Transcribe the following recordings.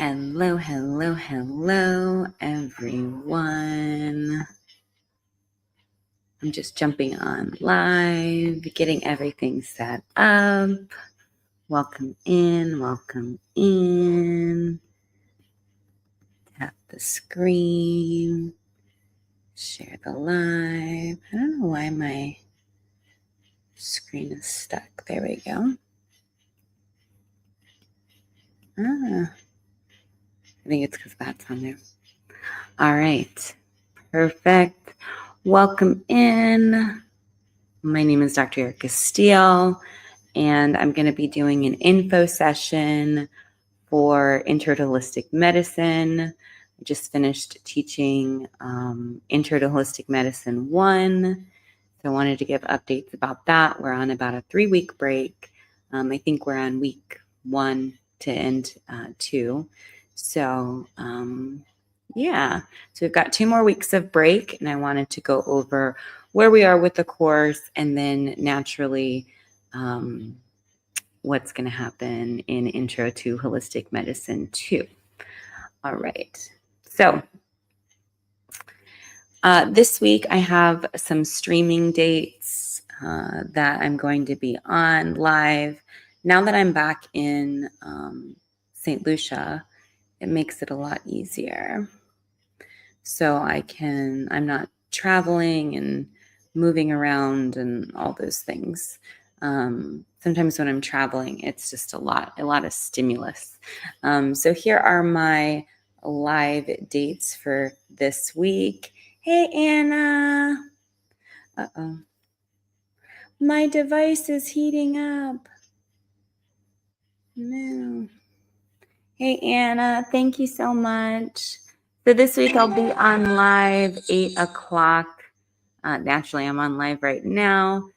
Hello, hello, hello, everyone. I'm just jumping on live, getting everything set up. Welcome in, welcome in. Tap the screen, share the live. I don't know why my screen is stuck. There we go. I think it's because that's on there. All right, perfect. Welcome in. My name is Dr. Erica Steele, and I'm going to be doing an info session for Intro to Holistic Medicine. I just finished teaching Intro to Holistic Medicine 1, so I wanted to give updates about that. We're on about a 3-week break. I think we're on week 1 to end 2. So yeah, so we've got 2 more weeks of break, and I wanted to go over where we are with the course, and then naturally what's going to happen in Intro to Holistic Medicine 2. All right, so this week I have some streaming dates that I'm going to be on live. Now that I'm back in St. Lucia, it makes it a lot easier. So I'm not traveling and moving around and all those things. Sometimes when I'm traveling, it's just a lot of stimulus. So here are my live dates for this week. Hey, Anna. Uh-oh. My device is heating up. No. Hey, Anna. Thank you so much. So this week I'll be on live 8 o'clock. Naturally, I'm on live right now.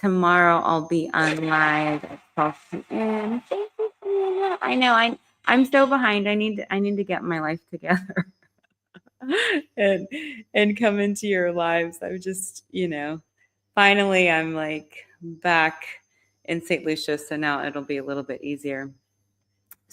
Tomorrow I'll be on live at 12 p.m. Thank you, Anna. I know I'm so behind. I need to get my life together and come into your lives. I'm just, finally I'm like back in St. Lucia, so now it'll be a little bit easier.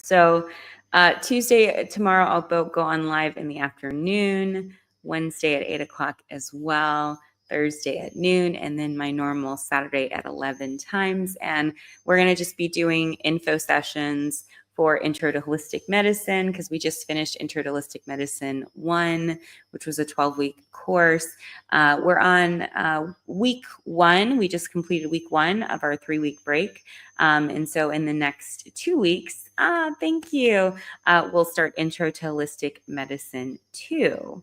So tomorrow I'll go on live in the afternoon, Wednesday at 8 o'clock as well, Thursday at noon, and then my normal Saturday at 11 times. And we're going to just be doing info sessions for Intro to Holistic Medicine, because we just finished Intro to Holistic Medicine 1, which was a 12-week course. We're on week 1. We just completed week 1 of our 3-week break. And so in the next 2 weeks, thank you, we'll start Intro to Holistic Medicine 2.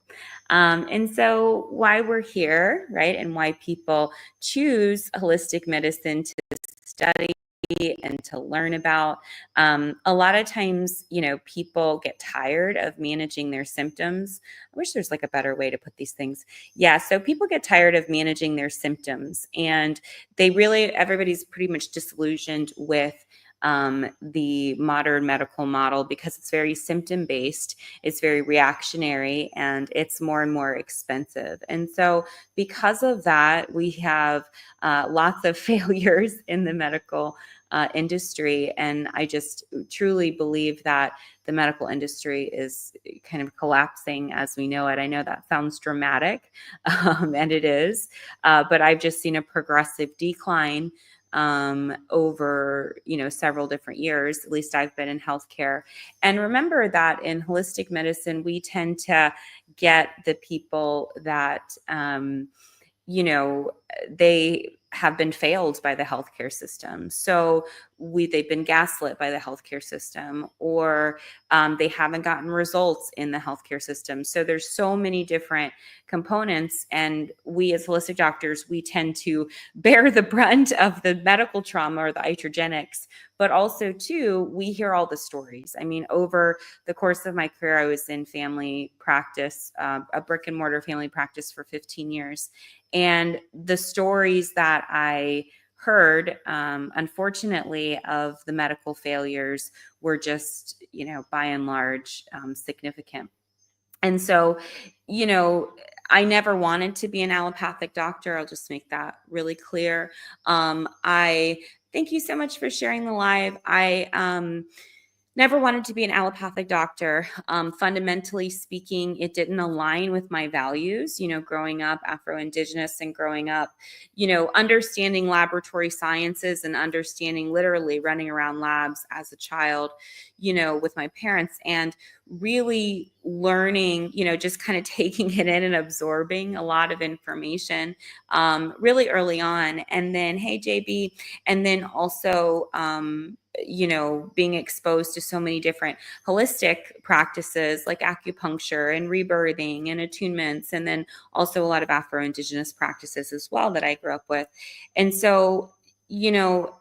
And so why we're here, right, and why people choose holistic medicine to study and to learn about. A lot of times, people get tired of managing their symptoms. I wish there's like a better way to put these things. Yeah, so people get tired of managing their symptoms, and everybody's pretty much disillusioned with the modern medical model, because it's very symptom based, it's very reactionary, and it's more and more expensive. And so because of that, we have lots of failures in the medical industry. And I just truly believe that the medical industry is kind of collapsing as we know it. I know that sounds dramatic, and it is, but I've just seen a progressive decline over several different years. At least I've been in healthcare. And remember that in holistic medicine, we tend to get the people that they have been failed by the healthcare system. So they've been gaslit by the healthcare system, or they haven't gotten results in the healthcare system. So there's so many different components, and we as holistic doctors, we tend to bear the brunt of the medical trauma or the iatrogenics, but also too, we hear all the stories. I mean, over the course of my career, I was in family practice, a brick and mortar family practice for 15 years. And the stories that I heard, unfortunately, of the medical failures were just, by and large, significant. And so, I never wanted to be an allopathic doctor. I'll just make that really clear. I thank you so much for sharing the live. I never wanted to be an allopathic doctor. Fundamentally speaking, it didn't align with my values, growing up Afro-Indigenous and growing up, understanding laboratory sciences and understanding literally running around labs as a child, with my parents, and really learning, just kind of taking it in and absorbing a lot of information really early on. And then, hey, JB, and then also, being exposed to so many different holistic practices like acupuncture and rebirthing and attunements, and then also a lot of Afro-Indigenous practices as well that I grew up with. And so, you know,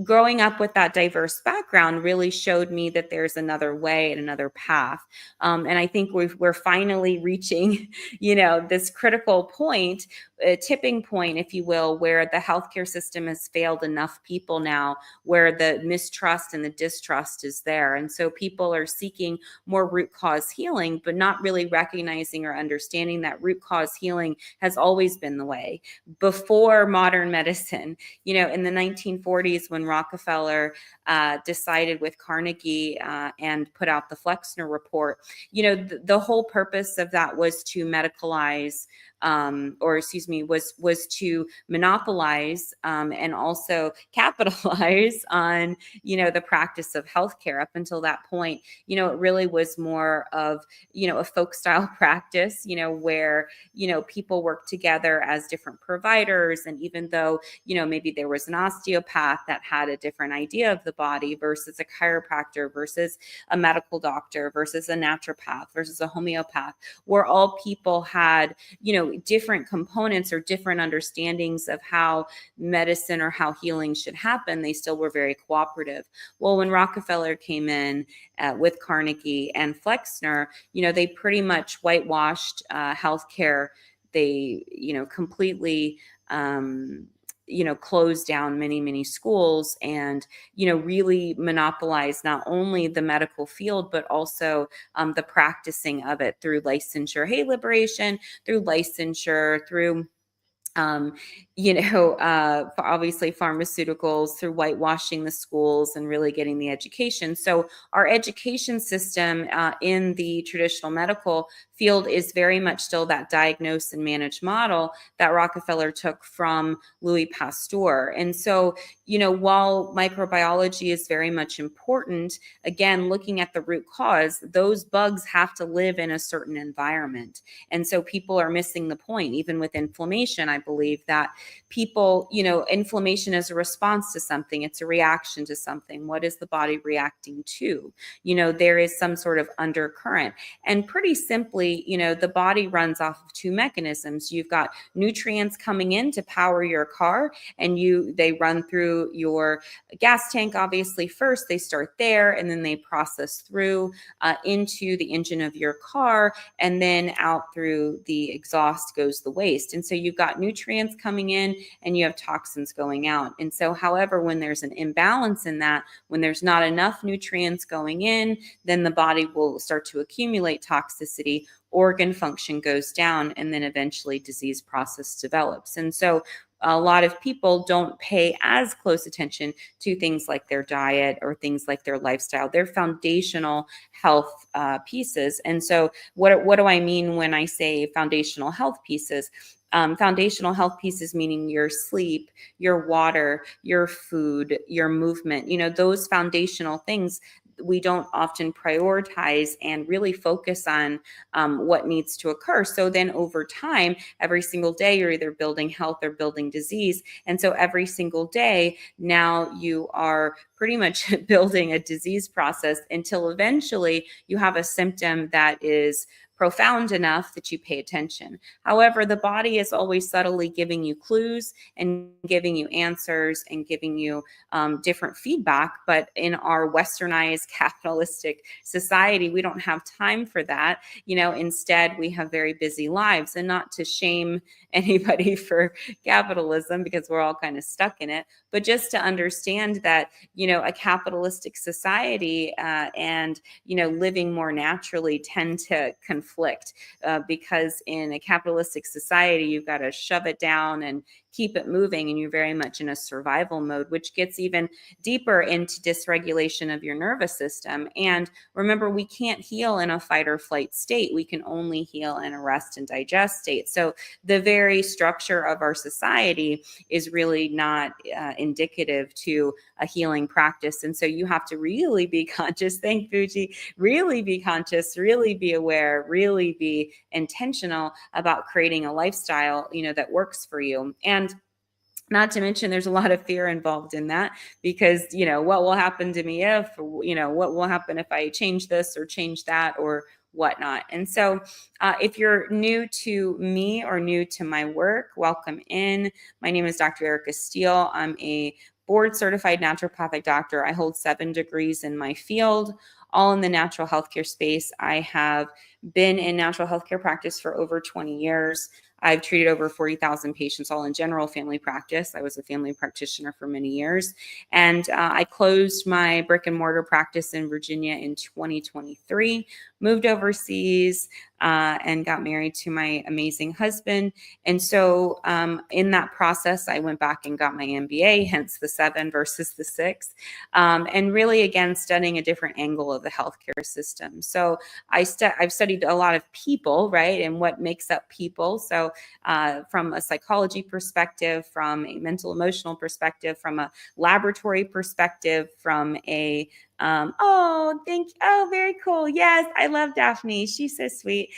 growing up with that diverse background really showed me that there's another way and another path. And I think we're finally reaching, this critical point, a tipping point, if you will, where the healthcare system has failed enough people now, where the mistrust and the distrust is there. And so people are seeking more root cause healing, but not really recognizing or understanding that root cause healing has always been the way. Before modern medicine, in the 1940s, when Rockefeller decided with Carnegie and put out the Flexner report, the whole purpose of that was to medicalize, was to monopolize and also capitalize on, the practice of healthcare. Up until that point, it really was more of, a folk style practice, where, people work together as different providers. And even though, maybe there was an osteopath that had a different idea of the body versus a chiropractor versus a medical doctor versus a naturopath versus a homeopath, where all people had, different components or different understandings of how medicine or how healing should happen, they still were very cooperative. Well, when Rockefeller came in with Carnegie and Flexner, they pretty much whitewashed healthcare. They, completely, closed down many, many schools and, really monopolized not only the medical field, but also the practicing of it through licensure, hey, liberation, through licensure, through obviously pharmaceuticals, through whitewashing the schools and really getting the education. So our education system in the traditional medical field is very much still that diagnose and manage model that Rockefeller took from Louis Pasteur. And so, while microbiology is very much important, again, looking at the root cause, those bugs have to live in a certain environment. And so people are missing the point. Even with inflammation, I believe that people, inflammation is a response to something. It's a reaction to something. What is the body reacting to? There is some sort of undercurrent. And pretty simply, the body runs off of two mechanisms. You've got nutrients coming in to power your car, and they run through your gas tank, obviously, first. They start there, and then they process through into the engine of your car, and then out through the exhaust goes the waste. And so you've got nutrients coming in and you have toxins going out. And so, however, when there's an imbalance in that, when there's not enough nutrients going in, then the body will start to accumulate toxicity, organ function goes down, and then eventually disease process develops. And so a lot of people don't pay as close attention to things like their diet or things like their lifestyle, their foundational health pieces. And so what do I mean when I say foundational health pieces? Foundational health pieces meaning your sleep, your water, your food, your movement, those foundational things we don't often prioritize and really focus on what needs to occur. So then over time, every single day, you're either building health or building disease. And so every single day, now you are pretty much building a disease process until eventually you have a symptom that is profound enough that you pay attention. However, the body is always subtly giving you clues and giving you answers and giving you different feedback. But in our westernized capitalistic society, we don't have time for that. Instead, we have very busy lives. And not to shame anybody for capitalism, because we're all kind of stuck in it, but just to understand that, a capitalistic society and, living more naturally tend to conflict because in a capitalistic society, you've got to shove it down and keep it moving, and you're very much in a survival mode, which gets even deeper into dysregulation of your nervous system. And remember, we can't heal in a fight or flight state. We can only heal in a rest and digest state. So the very structure of our society is really not indicative to a healing practice. And so you have to really be conscious. Thank Fuji. Really be conscious, really be aware, really be intentional about creating a lifestyle, that works for you. And not to mention, there's a lot of fear involved in that, because, what will happen to me if, what will happen if I change this or change that or whatnot. And so if you're new to me or new to my work, welcome in. My name is Dr. Erica Steele. I'm a board certified naturopathic doctor. I hold 7 degrees in my field, all in the natural healthcare space. I have been in natural healthcare practice for over 20 years. I've treated over 40,000 patients, all in general family practice. I was a family practitioner for many years. And I closed my brick and mortar practice in Virginia in 2023, moved overseas, and got married to my amazing husband. And so in that process, I went back and got my MBA, hence the 7 versus the 6, and really, again, studying a different angle of the healthcare system. So I've studied a lot of people, right, and what makes up people. So from a psychology perspective, from a mental emotional perspective, from a laboratory perspective, from a very cool. Yes, I love Daphne. She's so sweet.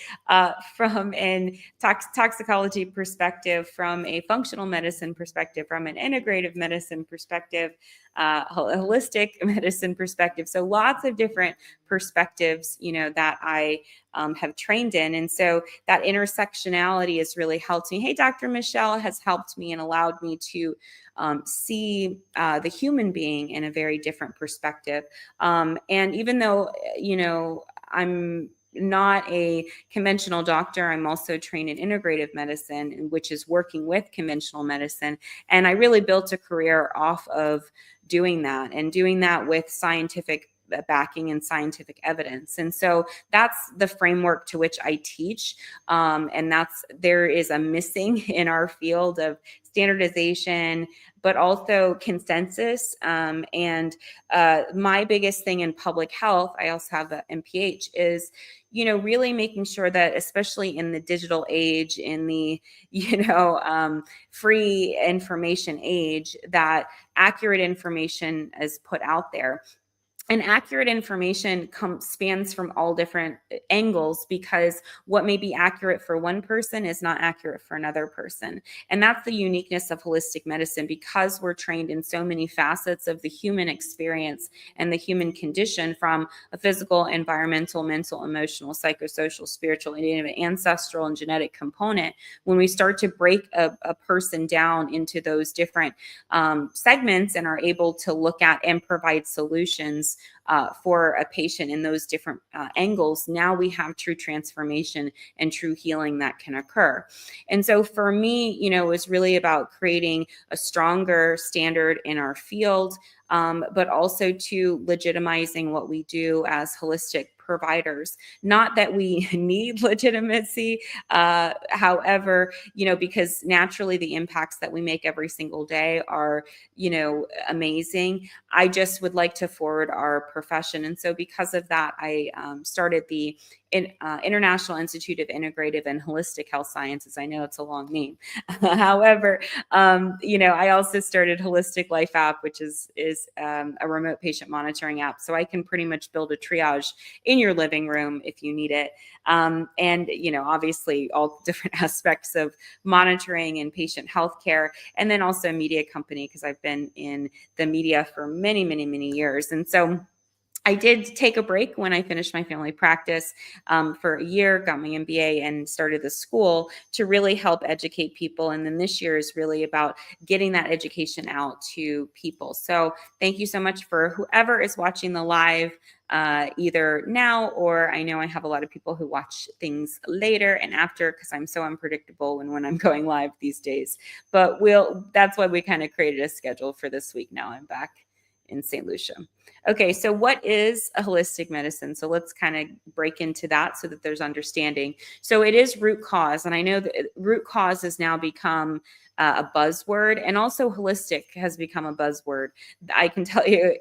From an toxicology perspective, from a functional medicine perspective, from an integrative medicine perspective, holistic medicine perspective. So lots of different perspectives, that I have trained in. And so that intersectionality has really helped me. Hey, Dr. Michelle has helped me and allowed me to see the human being in a very different perspective. And even though, I'm not a conventional doctor, I'm also trained in integrative medicine, which is working with conventional medicine. And I really built a career off of doing that, and doing that with scientific backing and scientific evidence. And so that's the framework to which I teach. And there is a missing in our field of standardization, but also consensus. And my biggest thing in public health, I also have an MPH, is, really making sure that, especially in the digital age, in the, free information age, that accurate information is put out there. And accurate information spans from all different angles, because what may be accurate for one person is not accurate for another person. And that's the uniqueness of holistic medicine, because we're trained in so many facets of the human experience and the human condition, from a physical, environmental, mental, emotional, psychosocial, spiritual, ancestral, and genetic component. When we start to break a person down into those different segments and are able to look at and provide solutions for a patient in those different angles, now we have true transformation and true healing that can occur. And so for me, it was really about creating a stronger standard in our field, but also to legitimizing what we do as holistic providers. Not that we need legitimacy, however, because naturally the impacts that we make every single day are, amazing. I just would like to forward our profession. And so because of that, I started the International Institute of Integrative and Holistic Health Sciences. I know it's a long name. However, I also started Holistic Life app, which is a remote patient monitoring app. So I can pretty much build a triage in your living room if you need it. And, obviously all different aspects of monitoring and patient healthcare, and then also a media company, because I've been in the media for many, many, many years. And so I did take a break when I finished my family practice for a year, got my MBA, and started the school to really help educate people. And then this year is really about getting that education out to people. So thank you so much for whoever is watching the live, either now, or I know I have a lot of people who watch things later and after, because I'm so unpredictable when I'm going live these days. But that's why we kind of created a schedule for this week. Now I'm back in St. Lucia. Okay, so what is a holistic medicine? So let's kind of break into that so that there's understanding. So it is root cause, and I know that root cause has now become a buzzword, and also holistic has become a buzzword. I can tell you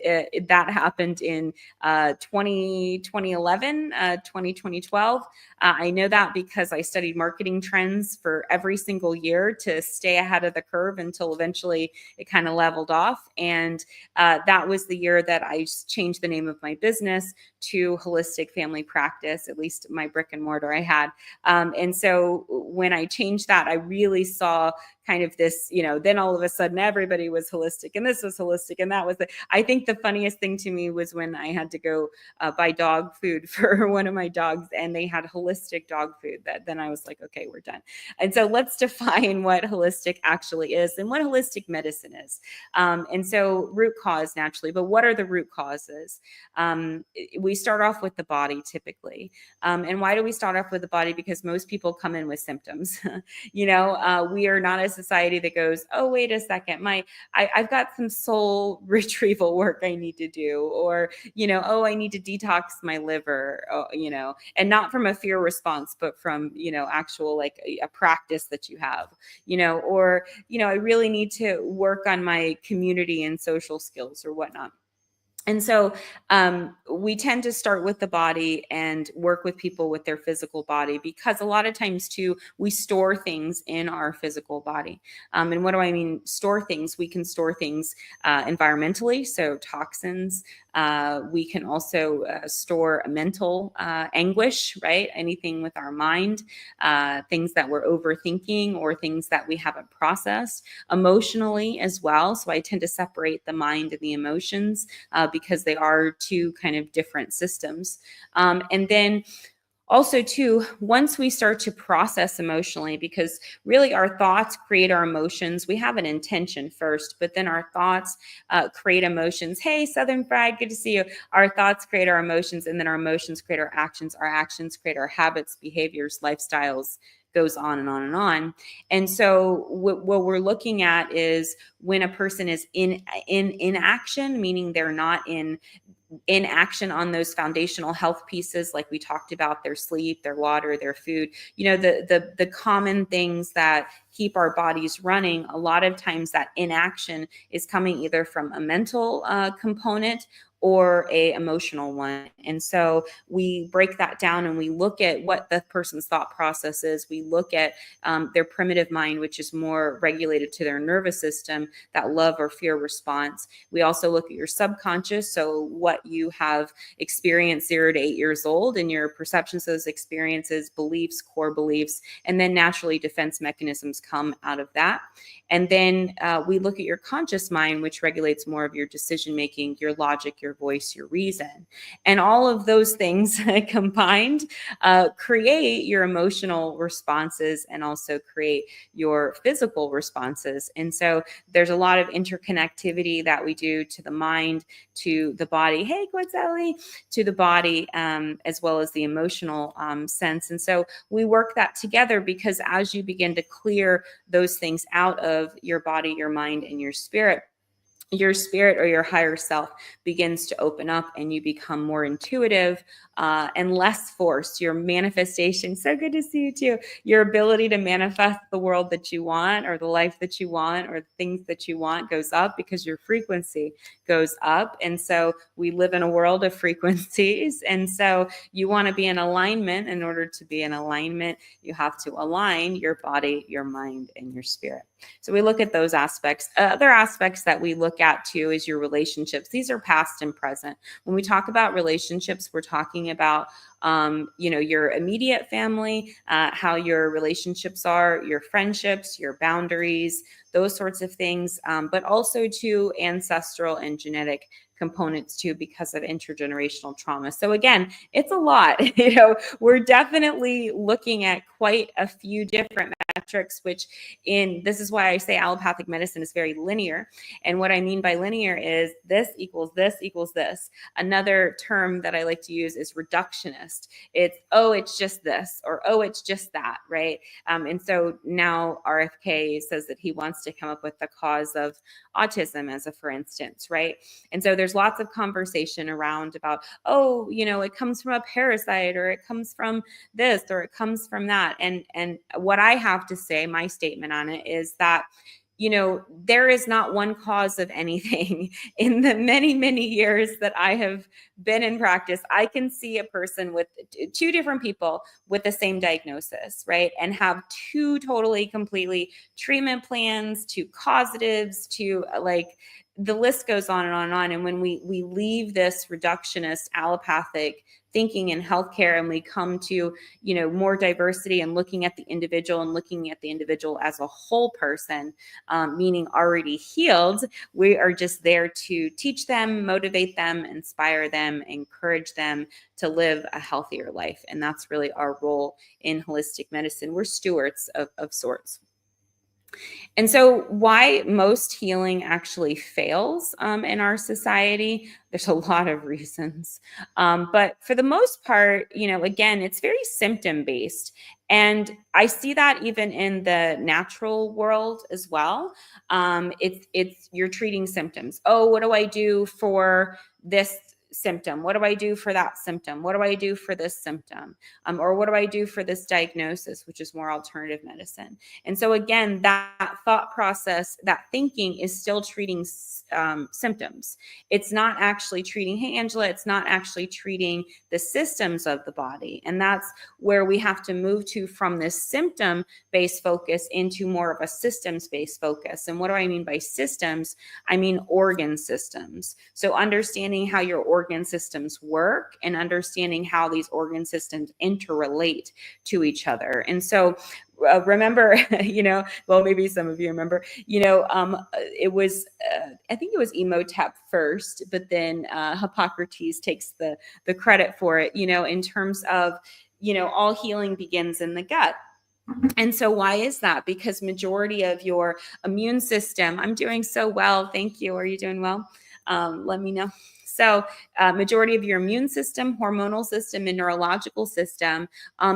that happened in 2011, 2012. I know that because I studied marketing trends for every single year to stay ahead of the curve until eventually it kind of leveled off. And that was the year that I changed the name of my business to Holistic Family Practice, at least my brick and mortar I had. And so when I changed that, I really saw kind of this, then all of a sudden everybody was holistic and this was holistic and that was I think the funniest thing to me was when I had to go buy dog food for one of my dogs and they had holistic dog food. Then I was like, okay, we're done. And so let's define what holistic actually is and what holistic medicine is. And so root cause naturally, but what are the root causes? We start off with the body typically. And why do we start off with the body? Because most people come in with symptoms. We are not a society that goes, oh, wait a second, I've got some soul retrieval work I need to do, or, oh, I need to detox my liver, and not from a fear response, but from, actual like a practice that you have, or, I really need to work on my community and social skills or whatnot. And so we tend to start with the body and work with people with their physical body, because a lot of times too, we store things in our physical body. And what do I mean store things? We can store things environmentally, so toxins. We can also store mental anguish, right? Anything with our mind, things that we're overthinking or things that we haven't processed. Emotionally as well. So I tend to separate the mind and the emotions because they are two kind of different systems. And then also too, once we start to process emotionally, because really our thoughts create our emotions. We have an intention first, but then our thoughts create emotions. Hey, Southern Fried, good to see you. Our thoughts create our emotions, and then our emotions create our actions. Our actions create our habits, behaviors, lifestyles, goes on and on and on. And so what we're looking at is when a person is in action, meaning they're not in action on those foundational health pieces, like we talked about, their sleep, their water, their food, the common things that keep our bodies running. A lot of times that inaction is coming either from a mental component or a emotional one. And so we break that down and we look at what the person's thought process is. We look at their primitive mind, which is more regulated to their nervous system, that love or fear response. We also look at your subconscious, so what you have experienced 0 to 8 years old and your perceptions of those experiences, beliefs, core beliefs, and then naturally defense mechanisms come out of that. And then we look at your conscious mind, which regulates more of your decision making, your logic, your voice, your reason. And all of those things combined create your emotional responses and also create your physical responses. And so there's a lot of interconnectivity that we do to the mind, to the body. Hey, Quetzalli, to the body, as well as the emotional sense. And so we work that together, because as you begin to clear those things out of your body, your mind, and your spirit or your higher self begins to open up and you become more intuitive and less forced. Your manifestation, so good to see you too. Your ability to manifest the world that you want, or the life that you want, or the things that you want goes up because your frequency goes up. And so we live in a world of frequencies. And so you want to be in alignment. In order to be in alignment, you have to align your body, your mind, and your spirit. So we look at those aspects. Other aspects that we look at too is your relationships. These are past and present. When we talk about relationships, we're talking about your immediate family, how your relationships are, your friendships, your boundaries, those sorts of things, but also to ancestral and genetic components too, because of intergenerational trauma. So again, it's a lot. We're definitely looking at quite a few different metrics, this is why I say allopathic medicine is very linear. And what I mean by linear is this equals this equals this. Another term that I like to use is reductionist. It's just this, or it's just that, right? And so now RFK says that he wants to come up with the cause of autism as a for instance, right? And so there's there's lots of conversation around about, oh, it comes from a parasite, or it comes from this, or it comes from that. And what I have to say, my statement on it is that, there is not one cause of anything. In the many, many years that I have been in practice, I can see a person with two different people with the same diagnosis, right? And have two totally, completely treatment plans, two causatives, to like, the list goes on and on and on. And when we leave this reductionist allopathic thinking in healthcare, and we come to, more diversity and looking at the individual, and looking at the individual as a whole person, meaning already healed, we are just there to teach them, motivate them, inspire them, encourage them to live a healthier life. And that's really our role in holistic medicine. We're stewards of sorts. And so, why most healing actually fails in our society, there's a lot of reasons. But for the most part, again, it's very symptom based. And I see that even in the natural world as well. It's you're treating symptoms. Oh, what do I do for this symptom? What do I do for that symptom? What do I do for this symptom? Or what do I do for this diagnosis, which is more alternative medicine? And so again, that thought process, that thinking is still treating symptoms. It's not actually treating, hey, Angela, it's not actually treating the systems of the body. And that's where we have to move to, from this symptom-based focus into more of a systems-based focus. And what do I mean by systems? I mean organ systems. So understanding how your organ systems work, and understanding how these organ systems interrelate to each other. And so remember, well, maybe some of you remember, it was, I think it was Emotep first, but then Hippocrates takes the credit for it, in terms of, all healing begins in the gut. And so why is that? Because majority of your immune system, I'm doing so well. Thank you. Are you doing well? Let me know. So majority of your immune system, hormonal system, and neurological system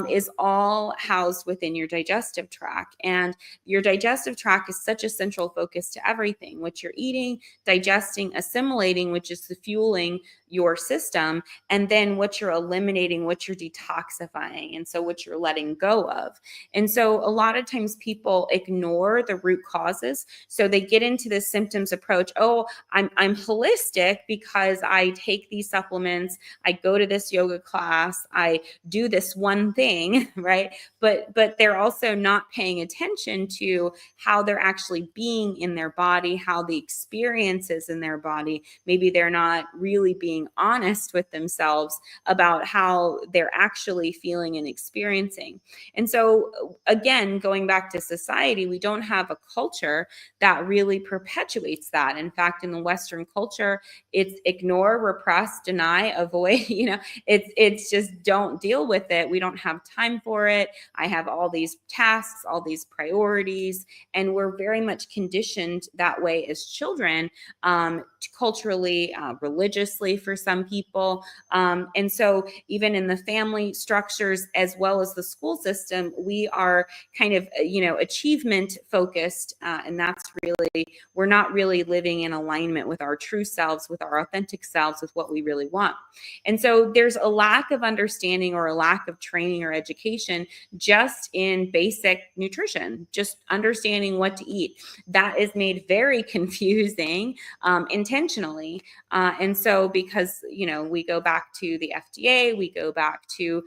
is all housed within your digestive tract. And your digestive tract is such a central focus to everything, what you're eating, digesting, assimilating, which is the fueling your system, and then what you're eliminating, what you're detoxifying, and so what you're letting go of. And so a lot of times people ignore the root causes. So they get into this symptoms approach. Oh, I'm holistic because I take these supplements, I go to this yoga class, I do this one thing, right? But they're also not paying attention to how they're actually being in their body, how the experience is in their body. Maybe they're not really being honest with themselves about how they're actually feeling and experiencing. And so again, going back to society, we don't have a culture that really perpetuates that. In fact, in the Western culture, it's ignore, repress, deny, avoid, it's just don't deal with it. We don't have time for it. I have all these tasks, all these priorities, and we're very much conditioned that way as children, culturally, religiously for some people. And so even in the family structures, as well as the school system, we are kind of, achievement focused. And that's really, we're not really living in alignment with our true selves, with our authentic selves, with what we really want. And so there's a lack of understanding, or a lack of training or education just in basic nutrition, just understanding what to eat. That is made very confusing intentionally. And so because, we go back to the FDA, we go back to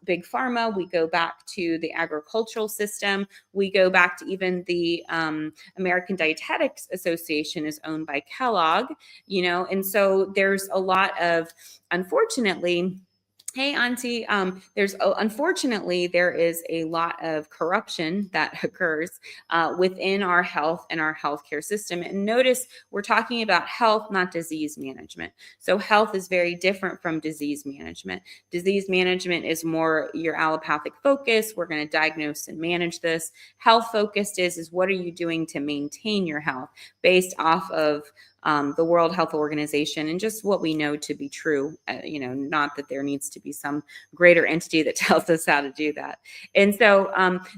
big pharma, we go back to the agricultural system, we go back to even the American Dietetics Association is owned by Kellogg, and so there's a lot of, unfortunately, hey, Auntie. Unfortunately, there is a lot of corruption that occurs within our health and our healthcare system. And notice we're talking about health, not disease management. So health is very different from disease management. Disease management is more your allopathic focus. We're going to diagnose and manage this. Health focused is what are you doing to maintain your health based off of the World Health Organization, and just what we know to be true. Not that there needs to be some greater entity that tells us how to do that. And so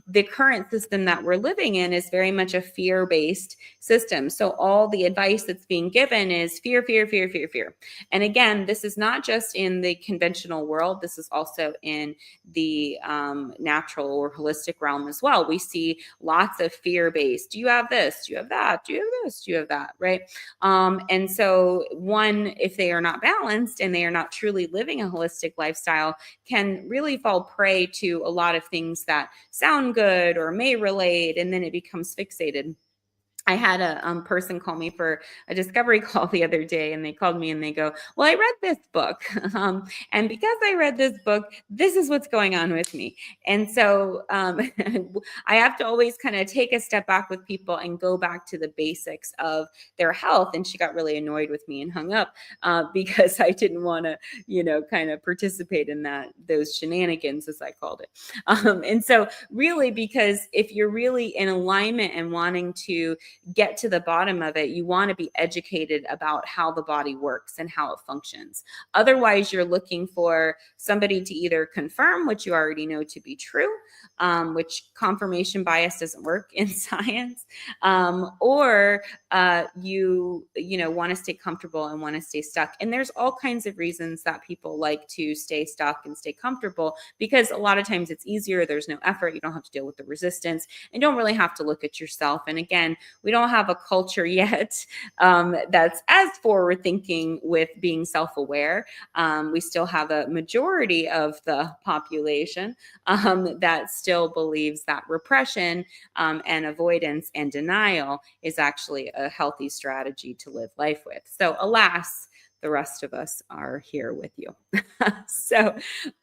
the current system that we're living in is very much a fear-based system. So all the advice that's being given is fear, fear, fear, fear, fear. And again, this is not just in the conventional world. This is also in the natural or holistic realm as well. We see lots of fear-based. Do you have this? Do you have that? Do you have this? Do you have that? Right? And so one, if they are not balanced and they are not truly living a holistic lifestyle, can really fall prey to a lot of things that sound good or may relate, and then it becomes fixated. I had a person call me for a discovery call the other day, and they called me and they go, well, I read this book. And because I read this book, this is what's going on with me. And so I have to always kind of take a step back with people and go back to the basics of their health. And she got really annoyed with me and hung up because I didn't want to, kind of participate in those shenanigans, as I called it. And so really, because if you're really in alignment and wanting to get to the bottom of it, you want to be educated about how the body works and how it functions. Otherwise, you're looking for somebody to either confirm what you already know to be true, which confirmation bias doesn't work in science, or you want to stay comfortable and want to stay stuck. And there's all kinds of reasons that people like to stay stuck and stay comfortable, because a lot of times it's easier. There's no effort. You don't have to deal with the resistance and don't really have to look at yourself. And again, we don't have a culture yet that's as forward thinking with being self-aware. We still have a majority of the population that still believes that repression and avoidance and denial is actually a healthy strategy to live life with. So alas, the rest of us are here with you. So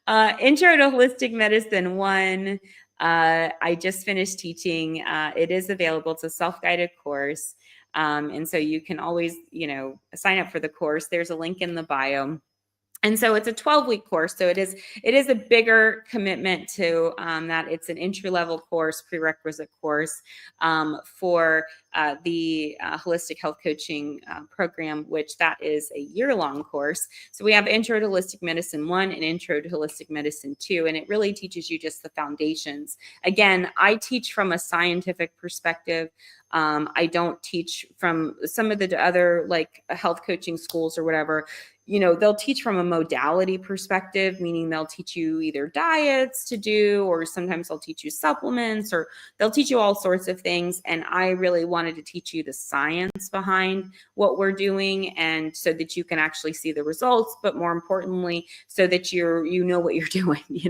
Intro to Holistic Medicine 1, I just finished teaching. It is available. It's a self-guided course. And so you can always, sign up for the course. There's a link in the bio. And so it's a 12-week course. So it is a bigger commitment to that. It's an entry-level course, prerequisite course for the holistic health coaching program, which that is a year-long course. So we have Intro to Holistic Medicine 1 and Intro to Holistic Medicine 2, and it really teaches you just the foundations. Again, I teach from a scientific perspective. I don't teach from some of the other like health coaching schools or whatever. They'll teach from a modality perspective, meaning they'll teach you either diets to do, or sometimes they'll teach you supplements, or they'll teach you all sorts of things. And I really wanted to teach you the science behind what we're doing, and so that you can actually see the results, but more importantly, so that you know what you're doing. We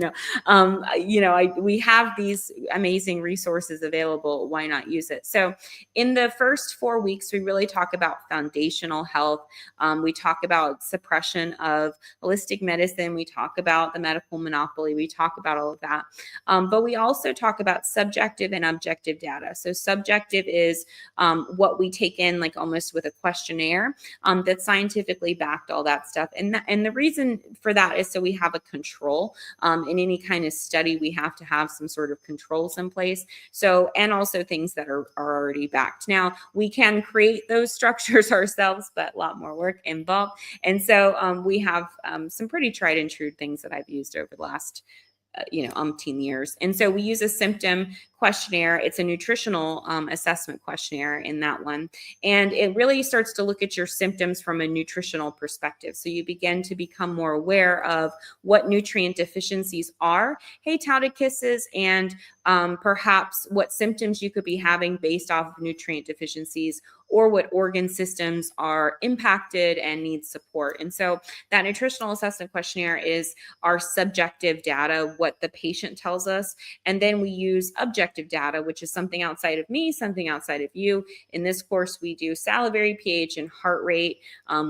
have these amazing resources available. Why not use it? So in the first 4 weeks, we really talk about foundational health. We talk about suppression of holistic medicine. We talk about the medical monopoly. We talk about all of that. But we also talk about subjective and objective data. So subjective is what we take in like almost with a questionnaire that's scientifically backed, all that stuff. And the reason for that is so we have a control. In any kind of study, we have to have some sort of controls in place. So, and also things that are already backed. Now, we can create those structures ourselves, but a lot more work involved. And so we have some pretty tried and true things that I've used over the last umpteen years. And so we use a symptom questionnaire. It's a nutritional assessment questionnaire in that one. And it really starts to look at your symptoms from a nutritional perspective. So you begin to become more aware of what nutrient deficiencies are, hey, touted kisses, and perhaps what symptoms you could be having based off of nutrient deficiencies, or what organ systems are impacted and need support. And so that nutritional assessment questionnaire is our subjective data, what the patient tells us. And then we use objective data, which is something outside of me, something outside of you. In this course, we do salivary pH and heart rate.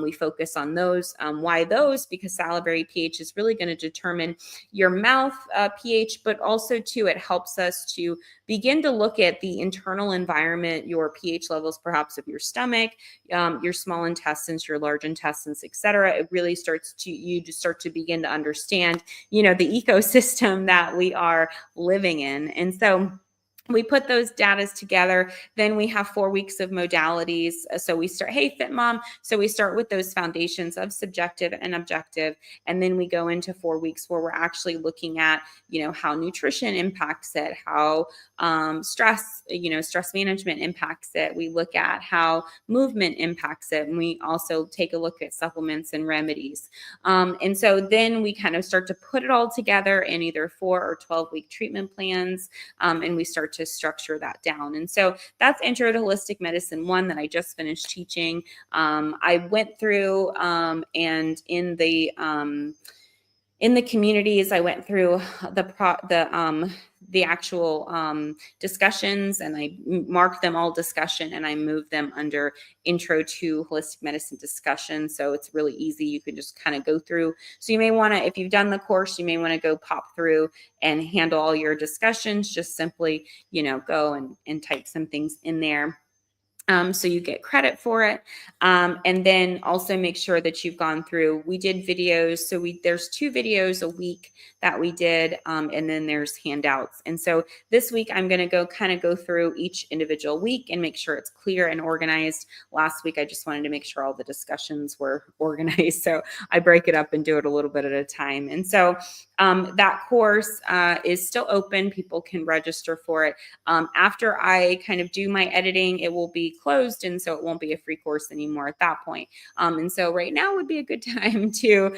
We focus on those. Why those? Because salivary pH is really going to determine your mouth pH, but also too, it helps us to begin to look at the internal environment, your pH levels, perhaps of your stomach, your small intestines, your large intestines, etc. It really starts to, you just start to begin to understand, the ecosystem that we are living in. And so We put those datas together. Then we have 4 weeks of modalities. So we start, hey, Fit Mom. So we start with those foundations of subjective and objective. And then we go into 4 weeks where we're actually looking at, how nutrition impacts it, how stress, stress management impacts it. We look at how movement impacts it. And we also take a look at supplements and remedies. And so then we kind of start to put it all together in either 4 or 12-week treatment plans. And we start to structure that down. And so that's Intro to Holistic Medicine 1 that I just finished teaching. I went through and in the communities, I went through the actual discussions, and I marked them all discussion, and I moved them under Intro to Holistic Medicine discussion. So it's really easy. You can just kind of go through. So you may want to, if you've done the course, you may want to go pop through and handle all your discussions. Just simply, go and type some things in there. So you get credit for it. And then also make sure that you've gone through, we did videos. So there's 2 videos a week that we did. And then there's handouts. And so this week I'm going to go through each individual week and make sure it's clear and organized. Last week, I just wanted to make sure all the discussions were organized. So I break it up and do it a little bit at a time. And so that course is still open. People can register for it. After I kind of do my editing, it will be closed, and so it won't be a free course anymore at that point. And so right now would be a good time to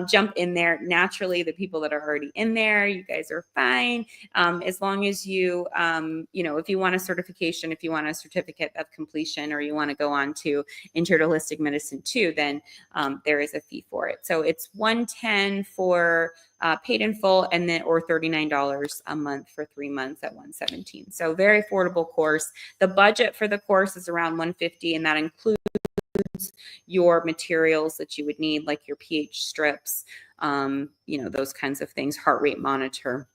jump in there. Naturally, the people that are already in there, you guys are fine. As long as you, if you want a certification, if you want a certificate of completion, or you want to go on to Intro to Holistic Medicine 2, then there is a fee for it. So it's $110 for paid in full, and then or $39 a month for 3 months at $117. So very affordable course. The budget for the course is around $150, and that includes your materials that you would need, like your pH strips, those kinds of things, heart rate monitor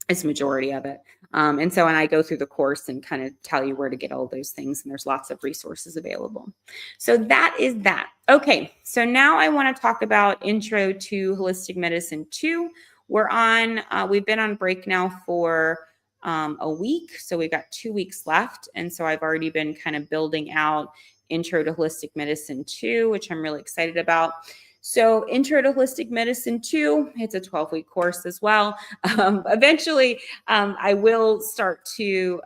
is majority of it. And I go through the course and kind of tell you where to get all those things. And there's lots of resources available. So that is that. Okay. So now I want to talk about Intro to Holistic Medicine 2. We've been on break now for a week. So we've got 2 weeks left. And so I've already been kind of building out Intro to Holistic Medicine 2, which I'm really excited about. So Intro to Holistic Medicine 2, it's a 12-week course as well. Eventually, I will start to,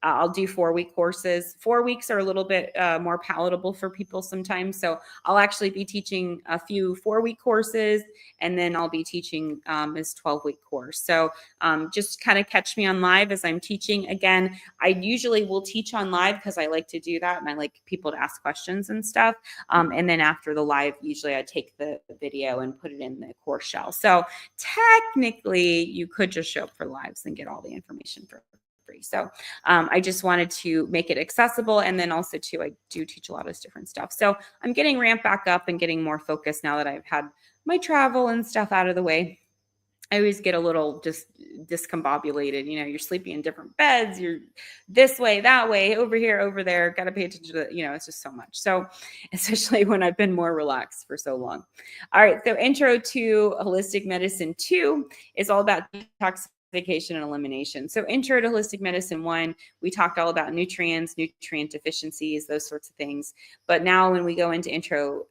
I'll do 4-week courses. 4 weeks are a little bit more palatable for people sometimes. So I'll actually be teaching a few 4-week courses, and then I'll be teaching this 12-week course. So just kind of catch me on live as I'm teaching. Again, I usually will teach on live because I like to do that, and I like people to ask questions and stuff. And then after the live, usually I take the video and put it in the course shell. So technically, you could just show up for lives and get all the information for free. So I just wanted to make it accessible. And then also too, I do teach a lot of different stuff. So I'm getting ramped back up and getting more focused now that I've had my travel and stuff out of the way. I always get a little just discombobulated. You're sleeping in different beds. You're this way, that way, over here, over there. Got to pay attention to it's just so much. So especially when I've been more relaxed for so long. All right. So Intro to Holistic Medicine 2 is all about detoxification and elimination. So Intro to Holistic Medicine 1, we talked all about nutrients, nutrient deficiencies, those sorts of things. But now when we go into Intro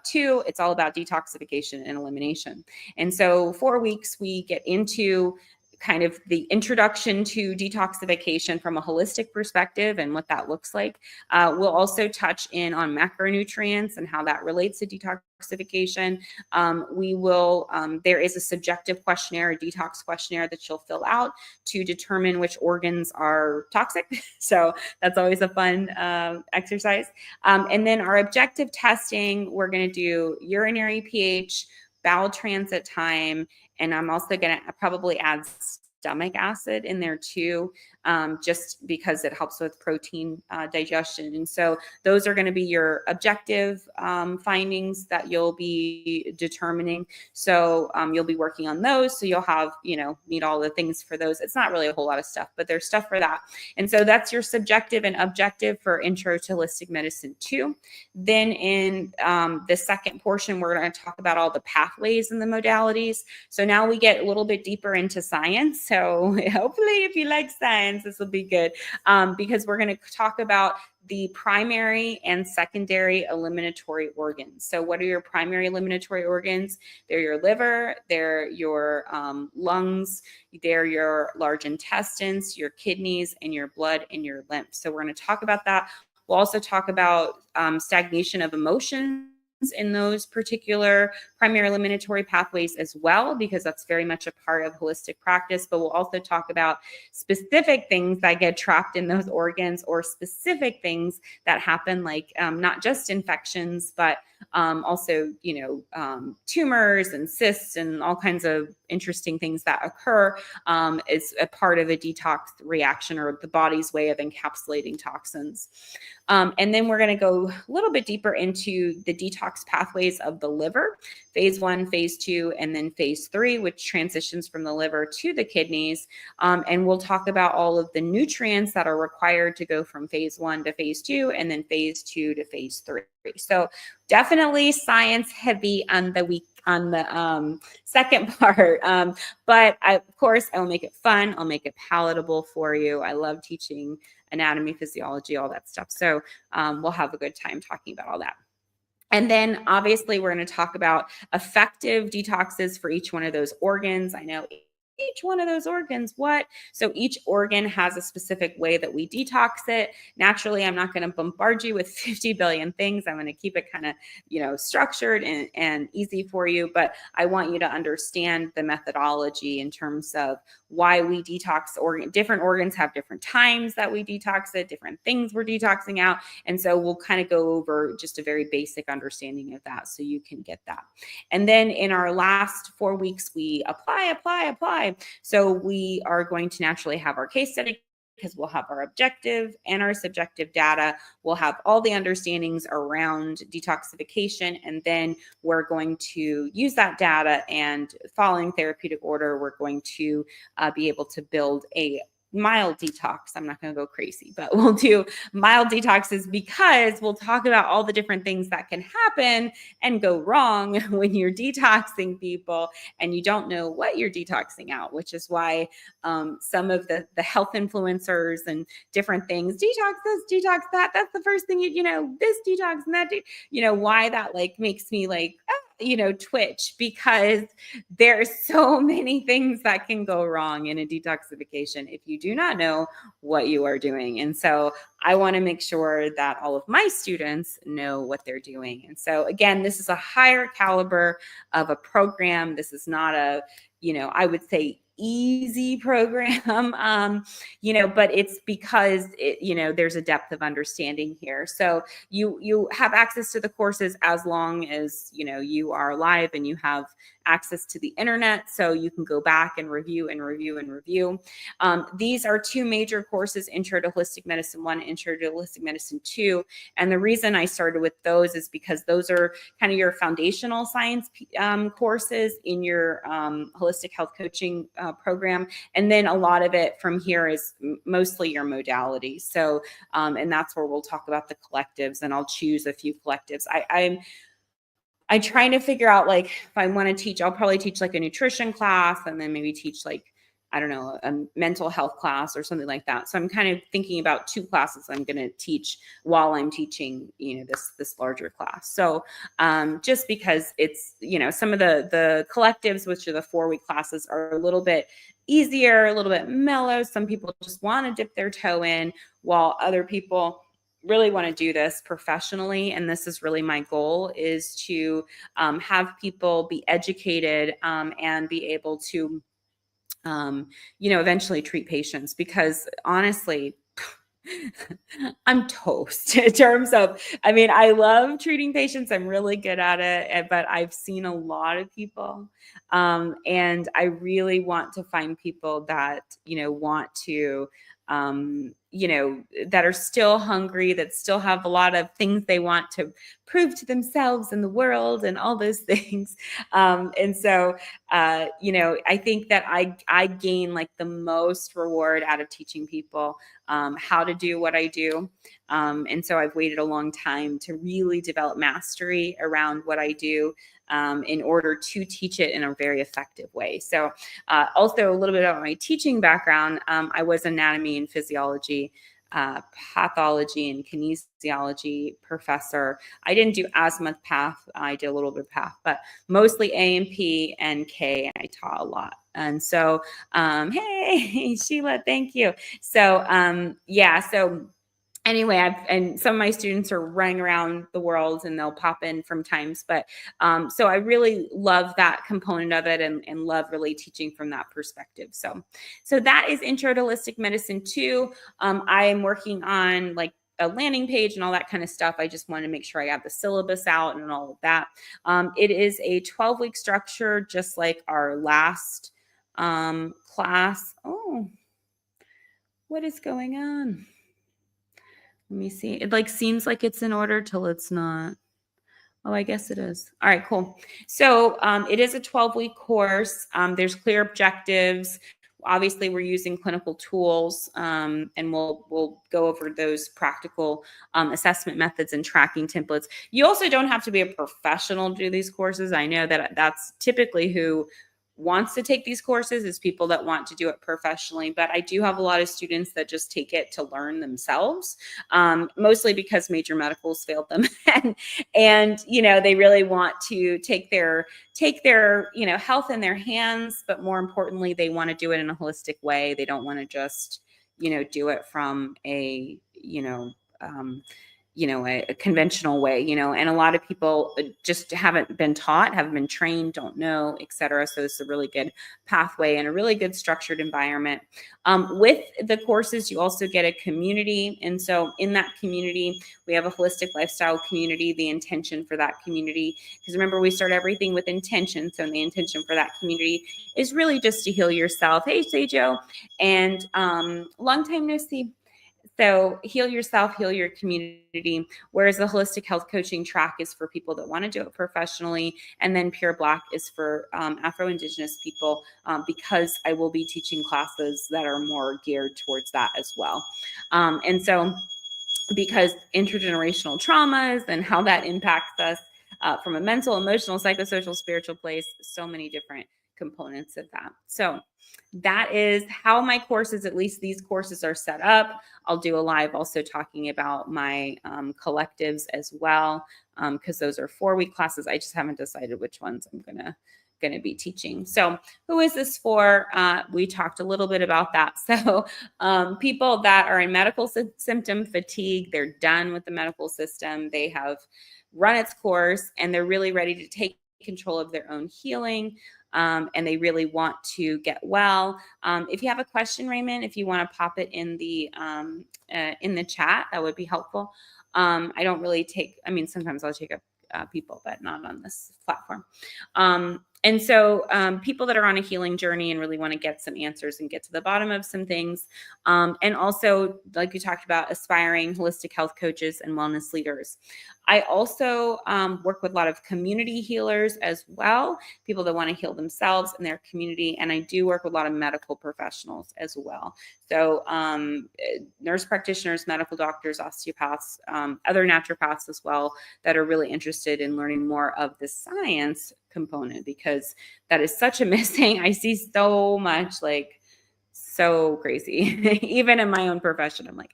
2, it's all about detoxification and elimination. And so 4 weeks, we get into kind of the introduction to detoxification from a holistic perspective and what that looks like. We'll also touch in on macronutrients and how that relates to detoxification. There is a subjective questionnaire, a detox questionnaire that you'll fill out to determine which organs are toxic. So that's always a fun exercise. And then our objective testing, we're going to do urinary pH, bowel transit time, and I'm also going to probably add stomach acid in there too, just because it helps with protein digestion. And so those are going to be your objective findings that you'll be determining. So you'll be working on those. So you'll have, need all the things for those. It's not really a whole lot of stuff, but there's stuff for that. And so that's your subjective and objective for Intro to Holistic Medicine 2. Then in the second portion, we're going to talk about all the pathways and the modalities. So now we get a little bit deeper into science. So hopefully if you like science, this will be good, because we're going to talk about the primary and secondary eliminatory organs. So what are your primary eliminatory organs? They're your liver, they're your lungs, they're your large intestines, your kidneys, and your blood and your lymph. So we're going to talk about that. We'll also talk about stagnation of emotions in those particular primary eliminatory pathways as well, because that's very much a part of holistic practice. But we'll also talk about specific things that get trapped in those organs, or specific things that happen, like not just infections, but also, tumors and cysts and all kinds of interesting things that occur is a part of a detox reaction, or the body's way of encapsulating toxins. And then we're going to go a little bit deeper into the detox pathways of the liver, phase 1, phase 2, and then phase 3, which transitions from the liver to the kidneys. And we'll talk about all of the nutrients that are required to go from phase 1 to phase 2, and then phase 2 to phase 3. So definitely science heavy on the second part. But of course, I will make it fun. I'll make it palatable for you. I love teaching anatomy, physiology, all that stuff. So we'll have a good time talking about all that. And then obviously we're going to talk about effective detoxes for each one of those organs. I know each one of those organs, what? So each organ has a specific way that we detox it. Naturally, I'm not going to bombard you with 50 billion things. I'm going to keep it kind of, structured and easy for you. But I want you to understand the methodology in terms of why we detox different organs have different times that we detox it, different things we're detoxing out. And so we'll kind of go over just a very basic understanding of that so you can get that. And then in our last 4 weeks, we apply. So we are going to naturally have our case study, because we'll have our objective and our subjective data. We'll have all the understandings around detoxification, and then we're going to use that data, and following therapeutic order, we're going to be able to build a mild detox. I'm not going to go crazy, but we'll do mild detoxes, because we'll talk about all the different things that can happen and go wrong when you're detoxing people and you don't know what you're detoxing out, which is why some of the health influencers and different things, detox this, detox that, that's the first thing this detox and that, why that makes me twitch, because there's so many things that can go wrong in a detoxification if you do not know what you are doing. And so I want to make sure that all of my students know what they're doing. And so again, this is a higher caliber of a program. This is not a, I would say easy program, but it's because there's a depth of understanding here. So you have access to the courses as long as you are alive and you have access to the internet, so you can go back and review. These are 2 major courses: Intro to Holistic Medicine 1, Intro to Holistic Medicine 2. And the reason I started with those is because those are kind of your foundational science courses in your holistic health coaching program. And then a lot of it from here is mostly your modality. So, and that's where we'll talk about the collectives, and I'll choose a few collectives. I'm trying to figure out, if I want to teach, I'll probably teach a nutrition class, and then maybe teach I don't know, a mental health class or something like that. So I'm kind of thinking about 2 classes I'm going to teach while I'm teaching, this larger class. So just because it's, some of the collectives, which are the 4-week classes, are a little bit easier, a little bit mellow. Some people just want to dip their toe in, while other people really want to do this professionally. And this is really my goal, is to have people be educated and be able to eventually treat patients, because honestly, I'm toast in terms of, I love treating patients. I'm really good at it, but I've seen a lot of people. And I really want to find people that, want to you know, that are still hungry, that still have a lot of things they want to prove to themselves and the world and all those things. And so, you know, I think that I gain like the most reward out of teaching people how to do what I do. And so I've waited a long time to really develop mastery around what I do in order to teach it in a very effective way. So also a little bit about my teaching background. I was anatomy and physiology, pathology and kinesiology professor. I didn't do as much path. I did a little bit of path, but mostly A&P and K. I taught a lot. And so, hey, Sheila, thank you. So, yeah, so anyway, and some of my students are running around the world and they'll pop in from times, but so I really love that component of it and love really teaching from that perspective. So that is Intro to Holistic Medicine 2. I am working on like a landing page and all that kind of stuff. I just want to make sure I have the syllabus out and all of that. It is a 12-week structure, just like our last class. Oh, what is going on? Let me see. It like seems like it's in order till it's not. Oh, I guess it is. All right, cool. So it is a 12-week course. There's clear objectives. Obviously, we're using clinical tools, and we'll go over those practical assessment methods and tracking templates. You also don't have to be a professional to do these courses. I know that that's typically who wants to take these courses is people that want to do it professionally, but I do have a lot of students that just take it to learn themselves, mostly because major medicals failed them, and you know they really want to take their you know health in their hands, but more importantly, they want to do it in a holistic way. They don't want to just you know do it from a a conventional way, you know, and a lot of people just haven't been taught, haven't been trained, don't know, et cetera. So it's a really good pathway and a really good structured environment. With the courses, you also get a community. And so in that community, we have a holistic lifestyle community, the intention for that community, because remember, we start everything with intention. So the intention for that community is really just to heal yourself. Hey, Sejo, and long time no see. So heal yourself, heal your community. Whereas the holistic health coaching track is for people that want to do it professionally. And then Pure Black is for Afro-Indigenous people because I will be teaching classes that are more geared towards that as well. And so because intergenerational traumas and how that impacts us from a mental, emotional, psychosocial, spiritual place, so many different components of that. So that is how my courses, at least these courses, are set up. I'll do a live also talking about my collectives as well, because those are 4-week classes. I just haven't decided which ones I'm gonna be teaching. So who is this for? We talked a little bit about that. So people that are in medical symptom fatigue, they're done with the medical system. They have run its course and they're really ready to take control of their own healing. And they really want to get well. If you have a question, Raymond, if you want to pop it in the chat, that would be helpful. I don't really take, I mean, sometimes I'll take up people, but not on this platform. And so people that are on a healing journey and really want to get some answers and get to the bottom of some things. And also, like we talked about, aspiring holistic health coaches and wellness leaders. I also work with a lot of community healers as well, people that want to heal themselves and their community. And I do work with a lot of medical professionals as well. So nurse practitioners, medical doctors, osteopaths, other naturopaths as well that are really interested in learning more of the science component, because that is such a missing. I see so much, like so crazy, even in my own profession. I'm like,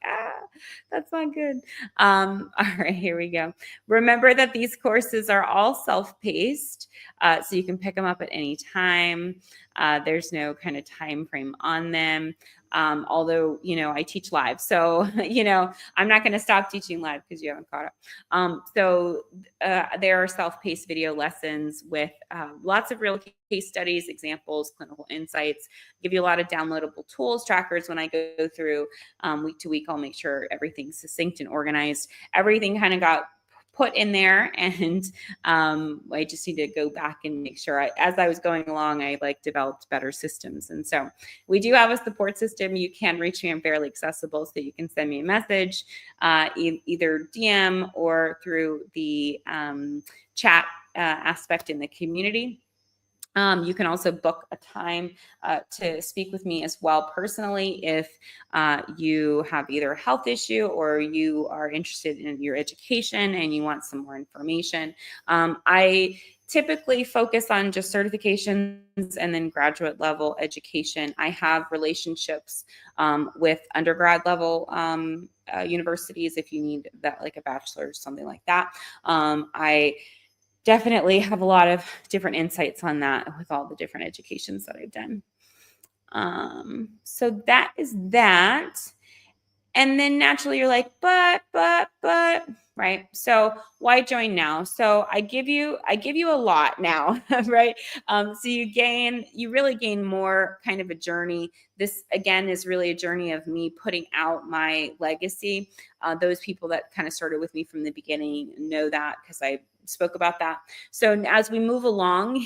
that's not good. All right, here we go. Remember that these courses are all self-paced, so you can pick them up at any time. There's no kind of time frame on them. Although, you know, I teach live. So, you know, I'm not going to stop teaching live because you haven't caught up. So there are self-paced video lessons with lots of real case studies, examples, clinical insights, give you a lot of downloadable tools, trackers. When I go through week to week, I'll make sure everything's succinct and organized. Everything kind of got put in there, and I just need to go back and make sure as I was going along, I like developed better systems. And so we do have a support system. You can reach me. I'm fairly accessible, so you can send me a message, either DM or through the chat aspect in the community. You can also book a time to speak with me as well personally if you have either a health issue or you are interested in your education and you want some more information. I typically focus on just certifications and then graduate level education. I have relationships with undergrad level universities if you need that, like a bachelor or something like that. I definitely have a lot of different insights on that with all the different educations that I've done. So that is that. And then naturally you're like, but, right? So why join now? So I give you a lot now, right? So you really gain more kind of a journey. This again is really a journey of me putting out my legacy. Those people that kind of started with me from the beginning know that because I spoke about that. So as we move along,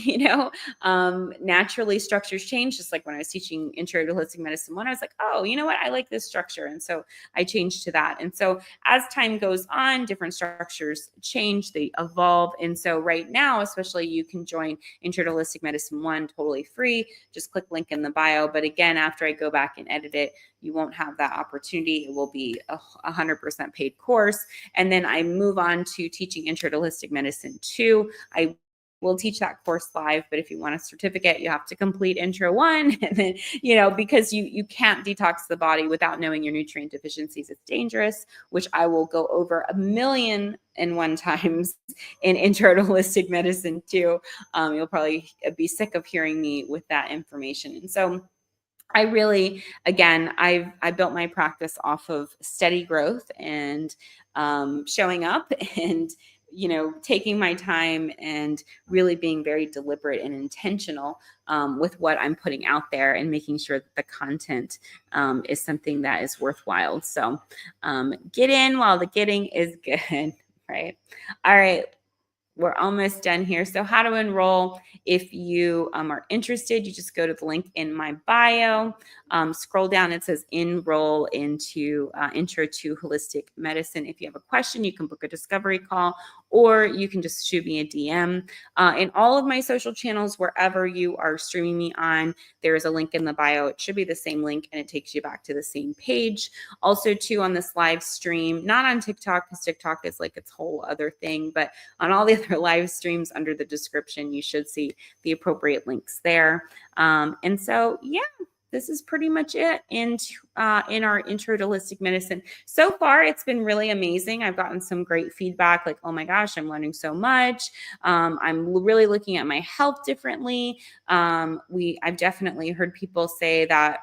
naturally structures change. Just like when I was teaching Intro to Holistic Medicine 1, I was like, oh, you know what? I like this structure. And so I changed to that. And so as time goes on, different structures change, they evolve. And so right now, especially, you can join Intro to Holistic Medicine 1 totally free. Just click link in the bio. But again, after I go back and edit it, you won't have that opportunity. It will be a 100% paid course. And then I move on to teaching Intro to Holistic Medicine 2. I will teach that course live, but if you want a certificate, you have to complete Intro 1. And then, because you can't detox the body without knowing your nutrient deficiencies, it's dangerous, which I will go over 1,000,001 times in Intro to Holistic Medicine 2. You'll probably be sick of hearing me with that information. And so I really, again, I built my practice off of steady growth and showing up and, taking my time and really being very deliberate and intentional with what I'm putting out there and making sure that the content is something that is worthwhile. So get in while the getting is good, right? All right. We're almost done here. So how to enroll. If you are interested, you just go to the link in my bio. Scroll down, it says enroll into Intro to Holistic Medicine. If you have a question, you can book a discovery call, or you can just shoot me a DM. In all of my social channels, wherever you are streaming me on, there is a link in the bio. It should be the same link, and it takes you back to the same page. Also, too, on this live stream, not on TikTok, because TikTok is like its whole other thing, but on all the other live streams under the description, you should see the appropriate links there. And so, yeah, this is pretty much it in our Intro to Holistic Medicine. So far, it's been really amazing. I've gotten some great feedback, like, oh my gosh, I'm learning so much. I'm really looking at my health differently. I've definitely heard people say that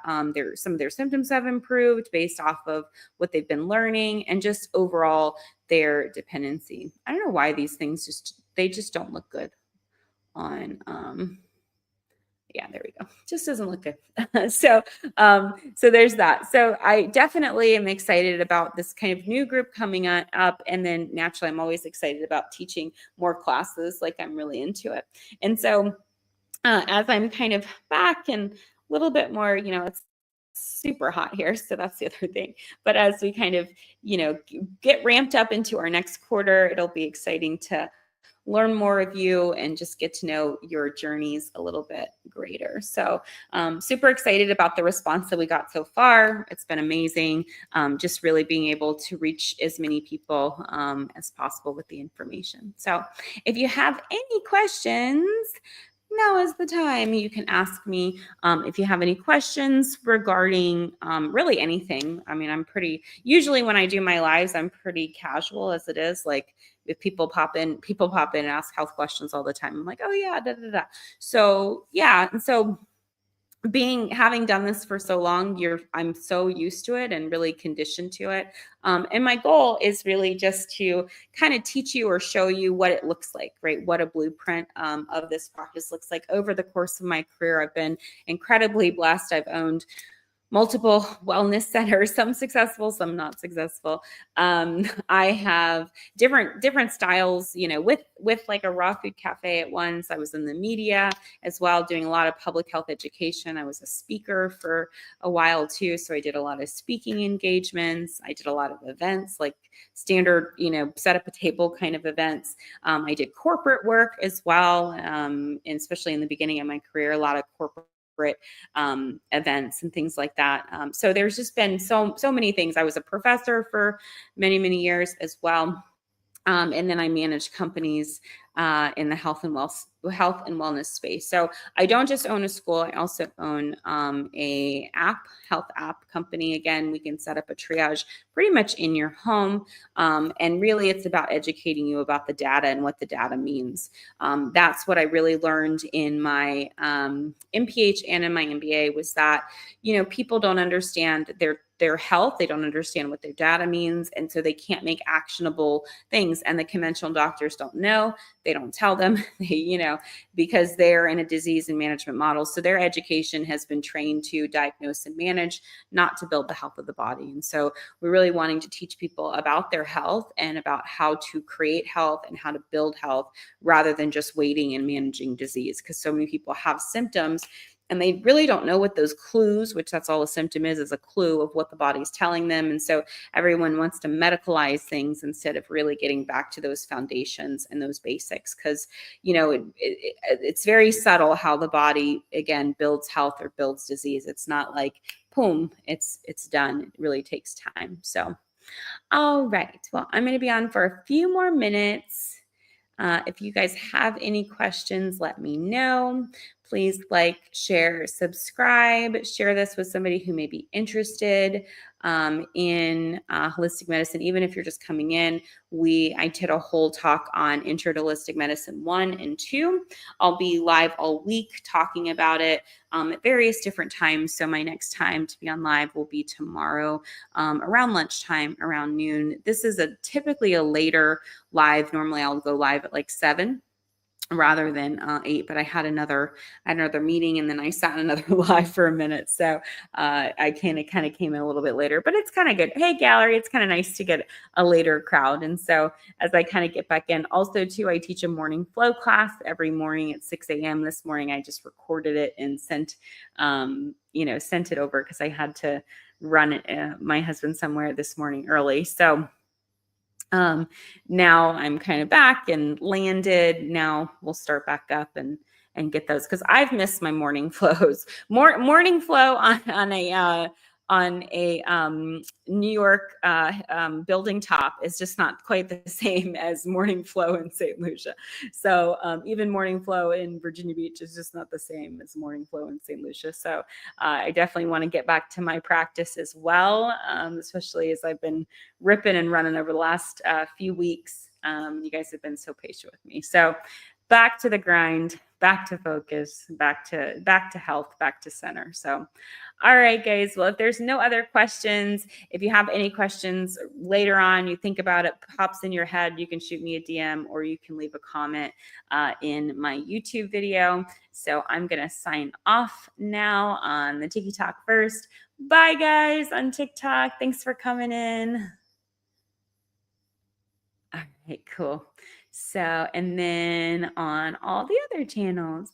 some of their symptoms have improved based off of what they've been learning, and just overall their dependency. I don't know why these things they just don't look good on yeah, there we go. Just doesn't look good. So there's that. So I definitely am excited about this kind of new group coming up. And then naturally, I'm always excited about teaching more classes. Like, I'm really into it. And so as I'm kind of back and a little bit more, it's super hot here. So that's the other thing. But as we kind of, get ramped up into our next quarter, it'll be exciting to learn more of you and just get to know your journeys a little bit greater. So super excited about the response that we got so far. It's been amazing. Just really being able to reach as many people as possible with the information. So if you have any questions, now is the time. You can ask me if you have any questions regarding really anything. I mean, usually when I do my lives, I'm pretty casual as it is. Like, if people pop in and ask health questions all the time. I'm like, oh yeah, da da da. So yeah, and so having done this for so long, I'm so used to it and really conditioned to it. And my goal is really just to kind of teach you or show you what it looks like, right? What a blueprint of this practice looks like. Over the course of my career, I've been incredibly blessed. I've owned multiple wellness centers, some successful, some not successful. I have different styles, you know, with like a raw food cafe at once. I was in the media as well, doing a lot of public health education. I was a speaker for a while too, so I did a lot of speaking engagements. I did a lot of events, like standard, you know, set up a table kind of events. I did corporate work as well, and especially in the beginning of my career, a lot of corporate events and things like that. So there's just been so many things. I was a professor for many years as well. And then I manage companies in the health and wellness space. So I don't just own a school; I also own a health app company. Again, we can set up a triage pretty much in your home, and really, it's about educating you about the data and what the data means. That's what I really learned in my MPH and in my MBA, was that, you know, people don't understand their health. They don't understand what their data means, and so they can't make actionable things. And the conventional doctors don't know. They don't tell them, you know, because they're in a disease and management model. So their education has been trained to diagnose and manage, not to build the health of the body. And so we're really wanting to teach people about their health and about how to create health and how to build health, rather than just waiting and managing disease. Because so many people have symptoms and they really don't know what those clues, which that's all a symptom is a clue of what the body's telling them. And so everyone wants to medicalize things instead of really getting back to those foundations and those basics. Because, you know, it's very subtle how the body, again, builds health or builds disease. It's not like, boom, it's done. It really takes time. So, all right. Well, I'm going to be on for a few more minutes. If you guys have any questions, let me know. Please like, share, subscribe, share this with somebody who may be interested in holistic medicine. Even if you're just coming in, I did a whole talk on Intro to Holistic Medicine 1 and 2. I'll be live all week talking about it at various different times. So my next time to be on live will be tomorrow around lunchtime, around noon. This is typically a later live. Normally I'll go live at like 7 rather than 8, but I had another meeting, and then I sat in another live for a minute. So I kind of came in a little bit later, but it's kind of good. Hey, gallery, it's kind of nice to get a later crowd. And so as I kind of get back in, also too, I teach a morning flow class every morning at 6 a.m. This morning, I just recorded it and sent it over because I had to run my husband somewhere this morning early. So now I'm kind of back and landed. Now we'll start back up and get those, because I've missed my morning flows. Morning flow on a New York building top is just not quite the same as morning flow in St. Lucia. So even morning flow in Virginia Beach is just not the same as morning flow in St. Lucia. So I definitely want to get back to my practice as well, especially as I've been ripping and running over the last few weeks. You guys have been so patient with me. So back to the grind, back to focus, back to health, back to center. So, all right, guys. Well, if there's no other questions, if you have any questions later on, you think about it, pops in your head, you can shoot me a DM or you can leave a comment in my YouTube video. So I'm going to sign off now on the Tiki Talk first. Bye, guys, on TikTok. Thanks for coming in. All right, cool. So, and then on all the other channels.